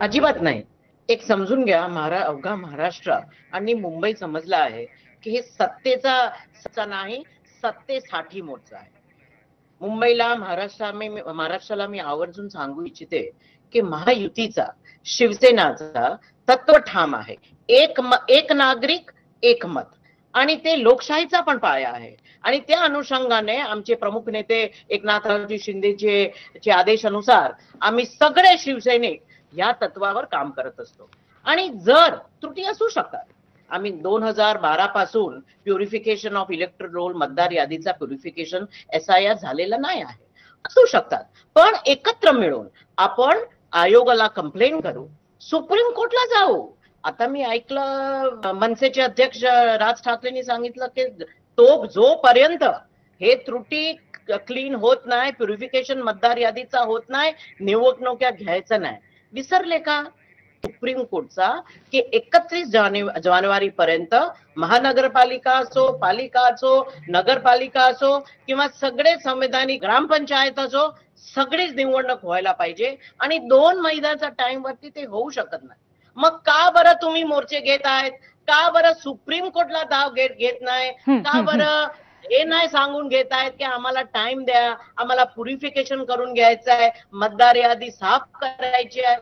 अजिबात नाही. एक समजून घ्या, अवघा महाराष्ट्र आणि मुंबई समजला आहे की हे सत्तेचा नाही, सत्तेसाठी मोर्चा आहे. मुंबईला महाराष्ट्राला मी आवर्जून सांगू इच्छिते की महायुतीचा, शिवसेनाचा तत्व ठाम आहे. एक नागरिक एक मत, आणि ते लोकशाहीचा पण पाया आहे. आणि त्या अनुषंगाने आमचे प्रमुख नेते एकनाथरावजी शिंदेचे आदेशानुसार आम्ही सगळे शिवसैनिक या तत्वावर काम करत असतो. आणि जर त्रुटी असू शकतात, आम्ही 2012 पासून प्युरिफिकेशन ऑफ इलेक्ट्रल रोल, मतदार यादीचा प्युरिफिकेशन SIR झालेला नाही आहे, असू शकतात. पण एकत्र मिळून आपण आयोगाला कंप्लेंट करू, सुप्रीम कोर्टला जाऊ. आता मी ऐकलं मनसेचे अध्यक्ष राज ठाकरेंनी सांगितलं की जोपर्यंत हे त्रुटी क्लीन होत नाही, प्युरिफिकेशन मतदार यादीचा होत नाही, निवडणुका घ्यायचं नाही. विसरले का सुप्रीम कोर्टचा की 31 जानेवारी पर्यंत महानगरपालिका असो, पालिका असो, नगरपालिका असो किंवा सगळे संवैधानिक ग्रामपंचायत असो, सगळीच निवडणूक व्हायला पाहिजे. आणि 2 महिन्याचा टाइम वरती ते होऊ शकत नाही. मग का बरं तुम्ही मोर्चे घेत आहेत? का बरं सुप्रीम कोर्टला धाव घेत नाही? का बरं हे नाही सांगून घेत आहेत की आम्हाला टाइम द्या, आम्हाला प्युरिफिकेशन करून घ्यायचं आहे, मतदार यादी साफ करायची आहे?